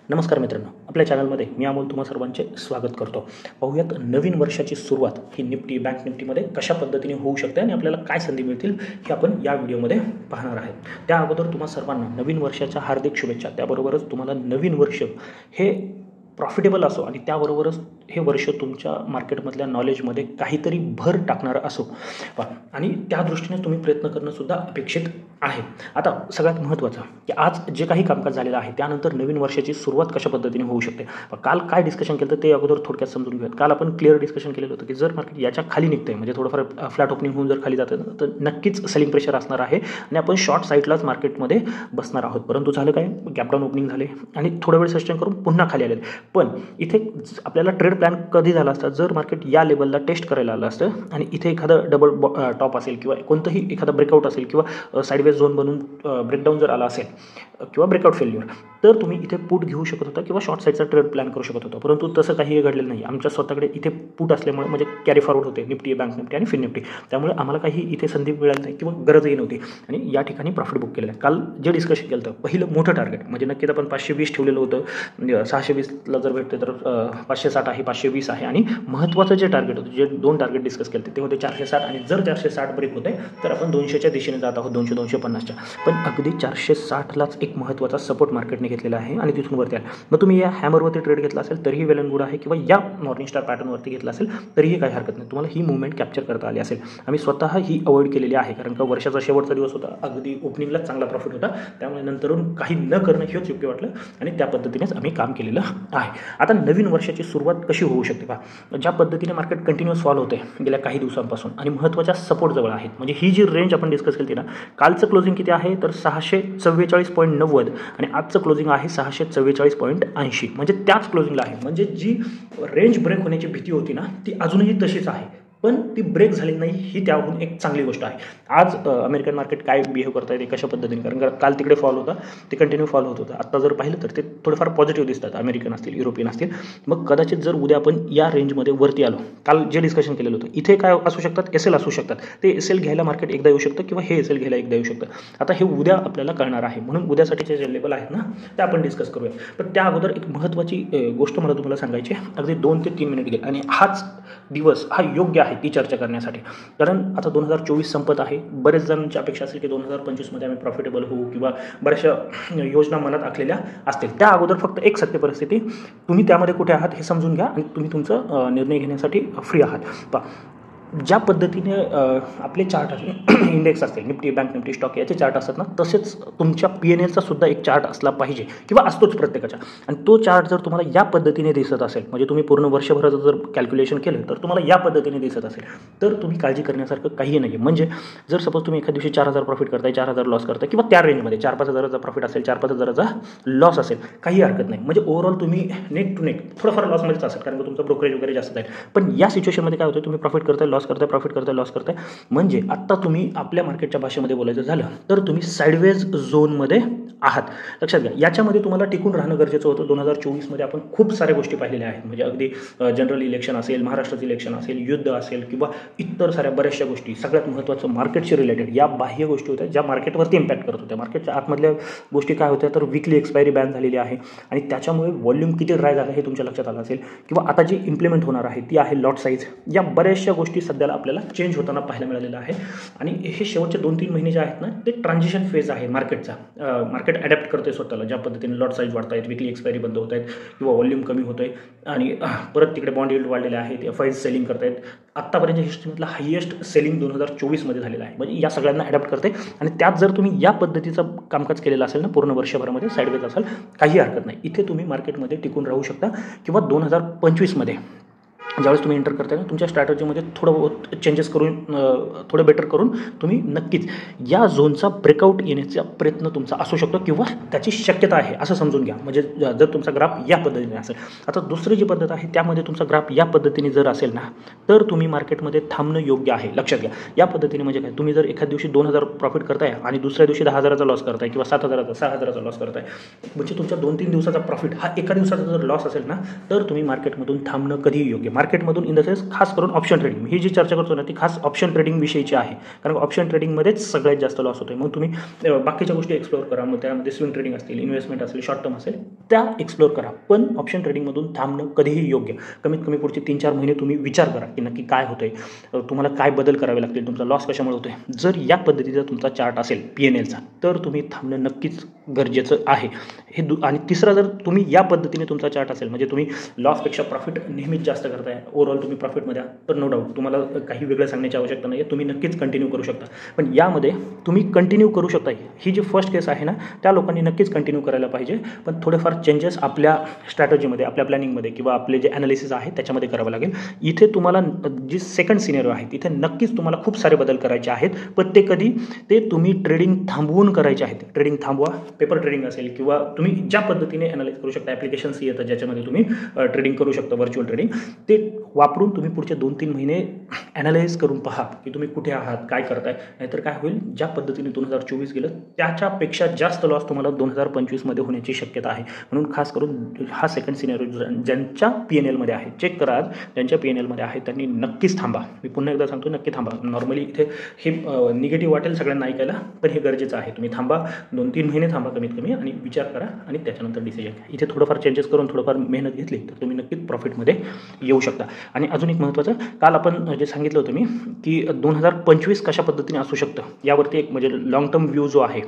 नमस्कार मित्रांनो, आपल्या चॅनलमध्ये मी अमोल तुम्हा सर्वांचे स्वागत करतो. पाहूयात नवीन वर्षाची सुरुवात ही निफ्टी, बँक निफ्टीमध्ये कशा पद्धतीने होऊ शकते आणि आपल्याला काय संधी मिळतील हे आपण या व्हिडिओमध्ये पाहणार आहे. त्या अगोदर तुम्हा सर्वांना नवीन वर्षाच्या हार्दिक शुभेच्छा. त्याबरोबरच तुम्हाला नवीन वर्ष हे प्रॉफिटेबल असो आणि त्याबरोबरच हे वर्ष तुमच्या मार्केटमधल्या नॉलेजमध्ये काहीतरी भर टाकणारं असो आणि त्या दृष्टीने तुम्ही प्रयत्न करणंसुद्धा अपेक्षित आहे. आता सगळ्यात महत्त्वाचं की आज जे काही कामकाज झालेलं आहे त्यानंतर नवीन वर्षाची सुरुवात कशा पद्धतीने होऊ शकते. काल काय डिस्कशन केलं तर ते अगोदर थोडक्यात समजून घेऊयात. काल आपण क्लिअर डिस्कशन केलेलं होतं की जर मार्केट याच्या खाली निघतंय म्हणजे थोडंफार फ्लॅट ओपनिंग होऊन जर खाली जातं तर नक्कीच सेलिंग प्रेशर असणार आहे आणि आपण शॉर्ट साईडलाच मार्केटमध्ये बसणार आहोत. परंतु झालं काय, गॅपडाऊन ओपनिंग झाले आणि थोडा वेळ सस्टेन करून पुन्हा खाली आलेले. पण इथे आपल्याला ट्रेड प्लॅन कधी झाला असता जर मार्केट या लेवलला टेस्ट करायला आलं असतं आणि इथे एखादं डबल टॉप असेल किंवा कोणतंही एखादा ब्रेकआउट असेल किंवा साईडवेज झोन बनून ब्रेकडाऊन जर आला असेल किंवा ब्रेकआउट फेल्युअर तर तुम्ही इथे पुट घेऊ शकत होता किंवा शॉर्ट साईडचा ट्रेड प्लॅन करू शकत होता. परंतु तसं काही घडलेलं नाही. आमच्या स्वतःकडे इथे पुट असल्यामुळे म्हणजे कॅरी फॉरवर्ड होते निफ्टी, बँक निफ्टी आणि फिन निफ्टी. त्यामुळे आम्हाला काही इथे संधी मिळाली नाही किंवा गरजही नव्हती आणि या ठिकाणी प्रॉफिट बुक केलेलं आहे. काल जे डिस्कशन केलं होतं पहिलं मोठं टार्गेट म्हणजे नक्कीच आपण 520 ठेवलेलं होतं. म्हणजे 620ला जर भेटते तर 560 आहे, 520 आहे आणि महत्त्वाचं जे टार्गेट होतं, जे दोन टार्गेट डिस्कस केले ते होते 460 आणि जर 460 ब्रेक होते तर आपण 200च्या दिशेने जात आहोत, 200-250च्या. पण अगदी 460लाच एक महत्त्वाचा सपोर्ट मार्केटने घेतलेला आहे आणि तिथून वरती आला. मग तुम्ही या हॅमरवरती ट्रेड घेतला असेल तरीही वेल अँड गुड आहे किंवा या मॉर्निंग स्टार पॅटर्नवरती घेतला असेल तरीही काही हरकत नाही. तुम्हाला ही मुवमेंट कॅप्चर करता आली असेल. आम्ही स्वतः ही अवॉइड केलेली आहे कारण का वर्षाचा शेवटचा दिवस होता, अगदी ओपनिंगलाच चांगला प्रॉफिट होता. त्यामुळे नंतरून काही न करणं हेच योग्य वाटलं आणि त्या पद्धतीनेच आम्ही काम केलेलं आहे. आता नवीन वर्षाची सुरुवात कशी होऊ शकते का, ज्या पद्धतीने मार्केट कंटिन्यूअस फॉल होते गेल्या काही दिवसांपासून आणि महत्त्वाच्या सपोर्ट जवळ आहेत. म्हणजे ही जी रेंज आपण डिस्कस केली ना, कालचं क्लोजिंग किती आहे तर 644.90 आणि आजचं क्लोजिंग आहे 644.80. म्हणजे त्याच क्लोजिंगला आहे. म्हणजे जी रेंज ब्रेक होण्याची भीती होती ना ती अजूनही तशीच आहे, पण ती ब्रेक झाली नाही ही त्याहून एक चांगली गोष्ट आहे. आज अमेरिकन मार्केट काय बिहेव करता येते कशा पद्धतीने, कारण काल तिकडे फॉल होता, ते कंटिन्यू फॉल होत होतं. आता जर पाहिलं तर ते थोडंफार पॉझिटिव्ह दिसतात, अमेरिकन असतील, युरोपियन असतील. मग कदाचित जर उद्या आपण या रेंजमध्ये वरती आलो, काल जे डिस्कशन केलेलं होतं इथे काय असू शकतात, एस एल असू शकतात. ते एस एल घ्यायला मार्केट एकदा येऊ शकतं किंवा हे एस एल घ्यायला एकदा येऊ शकतं. आता हे उद्या आपल्याला कळणार आहे, म्हणून उद्यासाठीचे जे लेवल आहेत ना ते आपण डिस्कस करूया. पण त्या अगोदर एक महत्त्वाची गोष्ट मला तुम्हाला सांगायची. अगदी 2 ते 3 मिनिट गेले आणि हाच दिवस हा योग्य आहे ती चर्चा करण्यासाठी. कारण आता 2024 संपत आहे. बरेच जणांची अपेक्षा असेल की 2025मध्ये आम्ही प्रॉफिटेबल होऊ किंवा बऱ्याचशा योजना मनात आखलेल्या असतील. त्या अगोदर फक्त एक सत्य परिस्थिती, तुम्ही त्यामध्ये कुठे आहात हे समजून घ्या आणि तुम्ही तुमचा निर्णय घेण्यासाठी फ्री आहात. ज्या पद्धतीने आपले चार्ट असतील, इंडेक्स असतील, निफ्टी, बँक निफ्टी, स्टॉक याचे चार्ट असतात ना, तसेच तुमच्या PNLचा सुद्धा एक चार्ट असला पाहिजे किंवा असतोच प्रत्येकाच्या. आणि तो चार्ट जर तुम्हाला या पद्धतीने दिसत असेल, म्हणजे तुम्ही पूर्ण वर्षभराचं जर कॅल्क्युलेशन केलं तर तुम्हाला या पद्धतीने दिसत असेल तर तुम्ही काळजी करण्यासारखं काही नाही आहे. म्हणजे जर सपोज तुम्ही एखाद्या दिवशी 4,000 प्रॉफिट करताय, 4,000 लॉस करताय किंवा त्या रेंजमध्ये 4-5 हजाराचा प्रॉफिट असेल, 4-5 हजाराचा लॉस असेल, काही हरकत नाही. म्हणजे ओव्हरऑल तुम्ही नेक टू नेक थोडंफार लॉसमध्येच असेल कारण का तुमचं ब्रोकरेज वगैरे जास्त आहे. पण या सिच्युएशनमध्ये काय होतं, तुम्ही प्रॉफिट करताय, लॉस करताय, प्रॉफिट करताय, लॉस करताय. म्हणजे आत्ता तुम्ही आपल्या मार्केटच्या भाषेमध्ये बोलायचं झालं तर तुम्ही साईडवेज झोनमध्ये आहात. लक्षात घ्या, याच्यामध्ये तुम्हाला टिकून राहणं गरजेचं होतं. 2024मध्ये आपण खूप साऱ्या गोष्टी पाहिलेल्या आहेत. म्हणजे अगदी जनरल इलेक्शन असेल, महाराष्ट्राचं इलेक्शन असेल, युद्ध असेल किंवा इतर साऱ्या बऱ्याचशा गोष्टी. सगळ्यात महत्त्वाचं मार्केटशी रिलेटेड या बाह्य गोष्टी होत्या ज्या मार्केटवरती इम्पॅक्ट करत होत्या. मार्केटच्या आतमधल्या गोष्टी काय होत्या तर विकली एक्सपायरी बॅन झालेली आहे आणि त्याच्यामुळे व्हॉल्यूम किती ड्राय झालं हे तुमच्या लक्षात आलं असेल. किंवा आता जी इम्प्लिमेंट होणार आहे ती आहे लॉट साईज. या बऱ्याचशा गोष्टी सध्याला आपल्याला चेंज होताना पाहायला मिळालेलं आहे आणि हे शेवटचे 2-3 महिने जे आहेत ना ते ट्रान्झिशन फेज आहे मार्केटचा. मार्केट अडॅप्ट करते स्वतःला. ज्या पद्धतीने लॉट साईज वाढत आहेत, विकली एक्सपायरी बंद होत आहेत किंवा व्हॉल्यूम कमी होतोय आणि परत तिकडे बॉन्ड यील्ड वाढलेले आहेत, FIs सेलिंग करतायत. आत्तापर्यंत हिस्ट्रीमधला हायेस्ट सेलिंग 2024मध्ये झालेला आहे. म्हणजे या सगळ्यांना अडॅप्ट करते आणि त्यात जर तुम्ही या पद्धतीचं कामकाज केलेलं असेल ना पूर्ण वर्षभरामध्ये साईडवेज असाल, काही हरकत नाही. इथे तुम्ही मार्केटमध्ये टिकून राहू शकता किंवा 2025मध्ये ज्यावेळेस तुम्ही एंटर करताय ना तुमच्या स्ट्रॅटजीमध्ये थोडं बहुत चेंजेस करून थोडं बेटर करून तुम्ही नक्कीच या झोनचा ब्रेकआउट येण्याचा प्रयत्न तुमचा असू शकतो किंवा त्याची शक्यता आहे असं समजून घ्या. म्हणजे जर तुमचा ग्राफ या पद्धतीने असेल. आता दुसरी जी पद्धत आहे त्यामध्ये तुमचा ग्राफ या पद्धतीने जर असेल ना तर तुम्ही मार्केटमध्ये थांबणं योग्य आहे. लक्षात घ्या, या पद्धतीने म्हणजे काय, तुम्ही जर एखाद्या दिवशी 2,000 प्रॉफिट करताय आणि दुसऱ्या दिवशी 10,000चा लॉस करताय किंवा 7,000चा 6,000चा लॉस करताय, म्हणजे तुमचा 2-3 दिवसाचा प्रॉफिट हा एका दिवसाचा जर लॉस असेल ना तर तुम्ही मार्केटमधून थांबणं कधीही योग्य. मार्केटमधून इन द सेन्स खास करून ऑप्शन ट्रेडिंग, ही जी चर्चा करतो ना ती खास ऑप्शन ट्रेडिंग विषयीची आहे. कारण ऑप्शन ट्रेडिंगमध्येच सगळ्यात जास्त लॉस होतो. मग तुम्ही बाकीच्या गोष्टी एक्सप्लोअर करा. मग त्यामध्ये स्विंग ट्रेडिंग असतील, इन्व्हेस्टमेंट असेल, शॉर्ट टर्म असेल, त्या एक्सप्लोर करा. पण ऑप्शन ट्रेडिंगमधून थांबणं कधीही योग्य. कमीत कमी पुढचे 3-4 महिने तुम्ही विचार करा की नक्की काय होतं आहे, तुम्हाला काय बदल करावे लागतील, तुमचा लॉस कशामुळे होतो आहे. जर या पद्धतीचा तुमचा चार्ट असेल PNLचा तर तुम्ही थांबणं नक्कीच गरजेचं आहे. आणि तिसरा, जर तुम्ही या पद्धतीने तुमचा चार्ट असेल म्हणजे तुम्ही लॉसपेक्षा प्रॉफिट नेहमीच जास्त करताय, ओव्हरऑल तुम्ही प्रॉफिटमध्ये आहात, तर नो डाऊट तुम्हाला काही वेगळं सांगण्याची आवश्यकता नाही आहे, तुम्ही नक्कीच कंटिन्यू करू शकता. पण यामध्ये तुम्ही कंटिन्यू करू शकता, ही जी फर्स्ट केस आहे ना, त्या लोकांनी नक्कीच कंटिन्यू करायला पाहिजे. पण थोडेफार चेंजेस आपल्या स्ट्रॅटजीमध्ये, आपल्या प्लॅनिंगमध्ये किंवा आपले जे ॲनालिसिस आहे त्याच्यामध्ये करावं लागेल. इथे तुम्हाला जी सेकंड सिनेरिओ आहे तिथे नक्कीच तुम्हाला खूप सारे बदल करायचे आहेत. पण ते कधी, ते तुम्ही ट्रेडिंग थांबवून करायचे आहेत. ट्रेडिंग थांबवा, पेपर ट्रेडिंग असेल किंवा तुम्ही ज्या पद्धतीने ॲनालाइज करू शकता, ॲप्लिकेशन्स येतात ज्याच्यामध्ये तुम्ही ट्रेडिंग करू शकता, व्हर्च्युअल ट्रेडिंग, ते वापरून तुम्ही पुढचे 2-3 महिने ॲनालाइज करून पहा की तुम्ही कुठे आहात, काय करताय. नाहीतर काय होईल, ज्या पद्धतीने 2024 गेलं त्याच्यापेक्षा जास्त लॉस तुम्हाला 2025मध्ये होण्याची शक्यता आहे. म्हणून खास करून हा सेकंड सिनेरिओ ज्यांच्या PNLमध्ये आहे, चेक करा, आज ज्यांच्या PNLमध्ये आहे त्यांनी नक्कीच थांबा. मी पुन्हा एकदा सांगतो, नक्की थांबा. नॉर्मली इथे हे निगेटिव्ह वाटेल सगळ्यांना ऐकायला, पण हे गरजेचं आहे. तुम्ही थांबा, 2-3 महिने थांबा कमीत कमी, आणि विचार करा आणि त्याच्यानंतर डिसिजन घ्या. इथे थोडंफार चेंजेस करून थोडंफार मेहनत घेतली तर तुम्ही नक्कीच प्रॉफिटमध्ये येऊ शकता. आणि अजून एक महत्त्वाचं, काल आपण जे सांगितलं होतं मी की 2025 कशा पद्धतीने असू शकतं यावरती एक म्हणजे लॉंग टर्म व्ह्यू जो आहे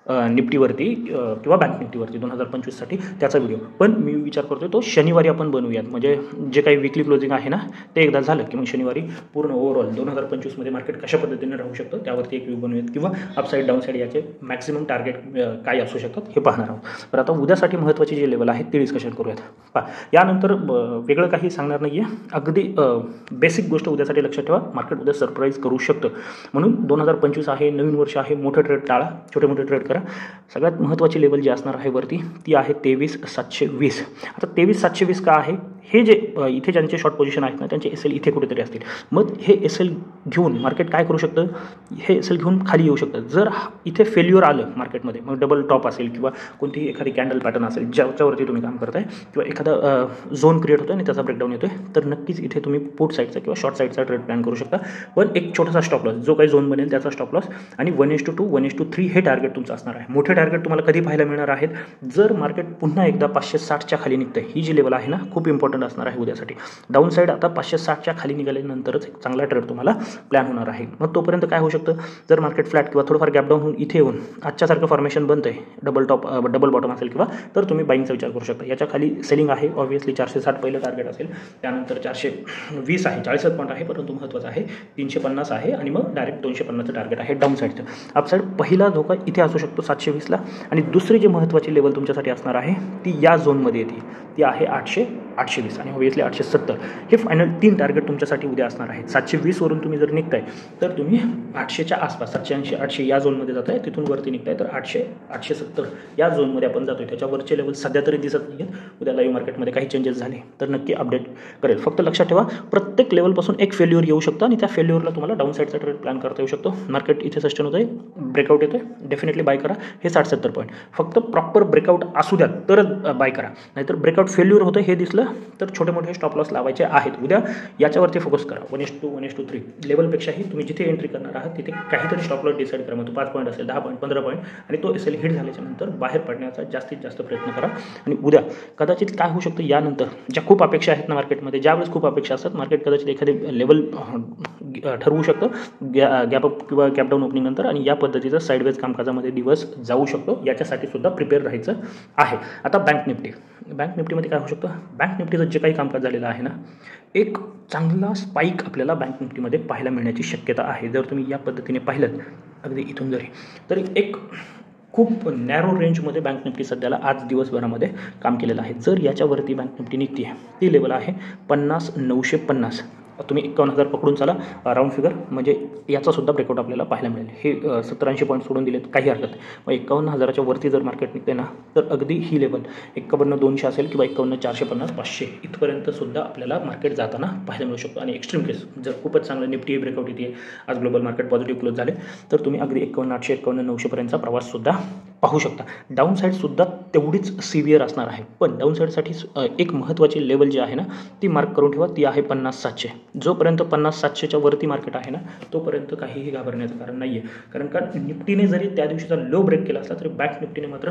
निफ्टीवरती किंवा बँक निफ्टीवरती 2025साठी त्याचा व्हिडिओ, पण मी विचार करतो तो शनिवारी आपण बनवूयात. म्हणजे जे काही विकली क्लोजिंग आहे ना ते एकदा झालं की मग शनिवारी पूर्ण ओव्हरऑल 2025मध्ये मार्केट कशा पद्धतीने राहू शकतं त्यावरती एक व्ह्यू बनवूयात, किंवा अपसाईड डाऊनसाईड याचे मॅक्सिमम टार्गेट काय असू शकतात हे पाहणार आहोत. तर आता उद्यासाठी महत्त्वाची जे लेवल आहे ते डिस्कशन करूयात. यानंतर वेगळं काही सांगणार नाही आहे, अगदी बेसिक गोष्ट उद्यासाठी लक्षात ठेवा, मार्केट उद्या सरप्राईज करू शकतं. म्हणून 2025 आहे, नवीन वर्ष आहे, मोठे ट्रेड टाळा, छोटे मोठे ट्रेड करा. सगळ्यात महत्त्वाची लेवल जी असणार आहे वरती ती आहे 23,720. आता 23,720 का आहे, हे जे इथे ज्यांचे शॉर्ट पोझिशन आहेत ना त्यांचे SL इथे कुठेतरी असतील. मग हे SL घेऊन मार्केट काय करू शकतं, हे SL घेऊन खाली येऊ शकतं. जर इथे फेल्युअर आलं मार्केटमध्ये, मग डबल टॉप असेल किंवा कोणतीही एखादी कॅन्डल पॅटर्न असेल ज्याच्यावरती तुम्ही काम करताय, किंवा एखादा झोन क्रिएट होतो आणि त्याचा ब्रेकडाऊन येतोय, तर नक्कीच इथे तुम्ही पुट साईडचा किंवा शॉर्ट साईडचा ट्रेड प्लॅन करू शकता. पण एक छोटासा स्टॉप लॉस, जो काही झोन बनेल त्याचा स्टॉप लॉस, आणि 1:2 1:3 हे टार्गेट तुमचं असणार आहे. मोठे टार्गेट तुम्हाला कधी पाहायला मिळणार आहेत, जर मार्केट पुन्हा एकदा 560च्या खाली निघतंय. ही जी लेवल आहे ना खूप इम्पॉर्टंट असणार आहे उद्यासाठी. डाऊन साईड आता 560च्या खाली निघाल्यानंतरच एक चांगला ट्रेड तुम्हाला प्लॅन होणार आहे. मग तोपर्यंत काय होऊ शकतं, जर मार्केट फ्लॅट किंवा थोडंफार गॅप डाऊन होऊन इथे येऊन आजच्यासारखं फॉर्मेशन बनतंय, डबल बॉटम असेल किंवा, तर तुम्ही बाईंगचा विचार करू शकता. याच्या खाली सेलिंग आहे, ऑब्व्हियसली 460 पहिलं टार्गेट असेल, त्यानंतर 420 आहे, 40 पॉईंट आहे, परंतु महत्त्वाचं आहे 350 आहे, आणि मग डायरेक्ट 250चं टार्गेट आहे डाऊन साईडचं. अपसाईड पहिला धोका इथे असू शकतो 720ला, आणि दुसरी जी महत्त्वाची लेवल तुमच्यासाठी असणार आहे ती या झोनमध्ये येते, ती आहे 800, 820 आणि ऑब्व्हियसली 870. हे फायनल 3 टार्गेट तुमच्यासाठी उद्या असणार आहेत. 720 वरून तुम्ही जर निघताय तर तुम्ही 800च्या आसपास, 780, 800 या झोनमध्ये जाताय, तिथून वरती निघताय तर 800, 870 या झोनमध्ये आपण जातोय. त्याच्यावरचे लेवल सध्या तरी दिसत नाही आहेत. उद्या लाईव्ह मार्केटमध्ये काही चेंजेस झाले तर नक्की अपडेट करेल. फक्त लक्षात ठेवा, प्रत्येक लेवलपासून एक फेल्युअर येऊ शकतं आणि त्या फेल्युअरला तुम्हाला डाऊन साईडचा ट्रेड प्लॅन करता येऊ शकतो. मार्केट इथे सस्टेन होतं आहे, ब्रेकआउट येतोय, डेफिनेटली बाय करा. हे 60-70 पॉईंट फक्त प्रॉपर ब्रेकआउट असू द्या तरच बाय करा, नाहीतर ब्रेकआउट फेल्युअर होतं हे दिसलं तर छोटे मोठे स्टॉप लॉस लावायचे आहेत. उद्या याच्यावरती फोकस करा. 1:2 1:3 लेवलपेक्षाही तुम्ही जिथे एंट्री करणार आहात तिथे काहीतरी स्टॉप लॉस डिसाईड करा. मग तो 5 पॉईंट असेल, 10 पॉईंट, 15 पॉईंट, आणि तो SL हिट झाल्याच्या नंतर बाहेर पडण्याचा जास्तीत जास्त प्रयत्न करा. आणि उद्या कदाचित काय होऊ शकतं, यानंतर ज्या खूप अपेक्षा आहेत ना मार्केटमध्ये, ज्यावेळेस खूप अपेक्षा असतात, मार्केट कदाचित एखादी लेवल ठरवू शकतं गॅप अप किंवा गॅप डाऊन ओपनिंग नंतर, आणि या पद्धतीचं साईडवेज कामकाजामध्ये दिवस जाऊ शकतो. याच्यासाठी सुद्धा प्रिपेअर राहायचं आहे. आता बँक निफ्टीमध्ये काय होऊ शकतं, बँक निफ्टीचं जे काही कामकाज झालेलं आहे ना, एक चांगला स्पाईक आपल्याला बँक निफ्टीमध्ये पाहायला मिळण्याची शक्यता आहे. जर तुम्ही या पद्धतीने पाहिलं अगदी इथून जरी, तरी एक खूप नॅरो रेंजमध्ये बँक निफ्टी सध्याला आज दिवसभरामध्ये काम केलेलं आहे. जर याच्यावरती बँक निफ्टी निघते आहे, ती लेवल आहे 50,950. तुम्ही 51,000 पकडून चला राऊंड फिगर, म्हणजे याचासुद्धा ब्रेकआउट आपल्याला पाहायला मिळेल. हे 70-80 पॉईंट सोडून दिलेत, काही हरकत नाही. मग 51,000च्या वरती जर मार्केट निघते ना, तर अगदी ही लेवल 51,200 असेल किंवा 51,450, 500 इथपर्यंत सुद्धा आपल्याला मार्केट जाताना पाहायला मिळू शकतो. आणि एक्स्ट्रीम केस जर खूपच चांगलं निफ्टी ब्रेकआउट येते, आज ग्लोबल मार्केट पॉझिटिव्ह क्लोज झाले, तर तुम्ही अगदी 51,800, 51,900पर्यंतचा प्रवाससुद्धा पाहू शकता. डाऊन साईडसुद्धा तेवढीच सिव्हिअर असणार आहे. पण डाऊन साईडसाठी एक महत्त्वाची लेवल जी आहे ना ती मार्क करून ठेवा, ती आहे 50,700. जोपर्यंत 50,700च्या वरती मार्केट आहे ना तोपर्यंत काहीही घाबरण्याचं कारण नाही आहे. कारण का निफ्टीने जरी त्या दिवशीचा लो ब्रेक केला असला तरी बँक निफ्टीने मात्र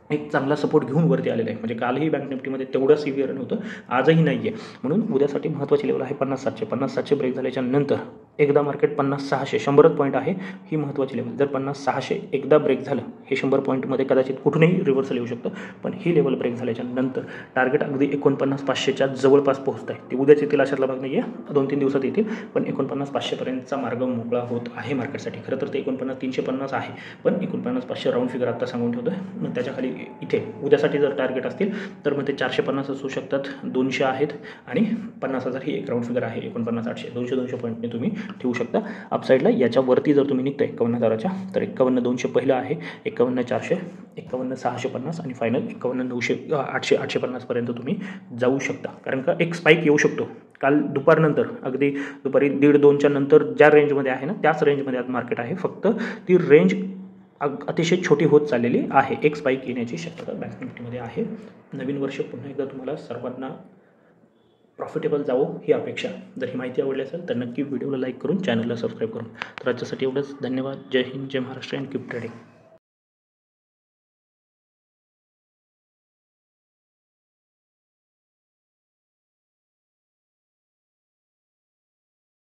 एक चांगला सपोर्ट घेऊन वरती आलेलं आहे. म्हणजे कालही बँक निफ्टीमध्ये तेवढं सिव्हिअर नव्हतं, आजही नाही आहे. म्हणून उद्यासाठी महत्त्वाची लेवल आहे 50-700. 50-700 ब्रेक झाल्याच्या नंतर एकदा मार्केट 50-600 100 पॉईंट आहे, ही महत्त्वाची लेवल. जर 50-600 एकदा ब्रेक झालं, हे 100 पॉईंटमध्ये कदाचित कुठूनही रिव्हर्सल येऊ शकतं. पण ही लेवल ब्रेक झाल्याच्या नंतर टार्गेट अगदी 49,500च्या जवळपास पोहोचत आहे. ते उद्याच येतील अशातला भाग नाही आहे, 2-3 दिवसात येतील. पण 49,500पर्यंतचा मार्ग मोकळा होत आहे मार्केटसाठी. खरं तर ते 49,350 आहे, पण 49,500 राऊंड फिगर आत्ता सांगून ठेवतो आहे. मग त्याच्या खाली इथे उद्यासाठी जर टार्गेट असतील तर मग ते 450 असू शकतात, 200 आहेत आणि 50,000 ही एक राऊंड फिगर आहे. 49,800 200 पॉईंटने तुम्ही ठेवू शकता. अपसाईडला याच्यावरती जर तुम्ही निघताय 51,000च्या तर 51,200 पहिलं आहे, 51,400, 51,650 आणि फायनल 51,900 850पर्यंत तुम्ही जाऊ शकता. कारण का एक स्पाईक येऊ शकतो. काल दुपारनंतर अगदी दुपारी 1:30-2च्या नंतर ज्या रेंजमध्ये आहे ना, त्याच रेंजमध्ये आज मार्केट आहे. फक्त ती रेंज अतिशय छोटी होत चाललेली आहे. एक स्पाईक येण्याची शक्यता बँक निफ्टीमध्ये आहे. नवीन वर्ष पुन्हा एकदा तुम्हाला सर्वांना प्रॉफिटेबल जावो ही अपेक्षा. जर ही माहिती आवडली असेल तर नक्की व्हिडिओला लाईक करून चॅनलला सबस्क्राईब करून. तर आजच्यासाठी एवढंच. धन्यवाद. जय हिंद, जय महाराष्ट्र अँड कीप ट्रेडिंग.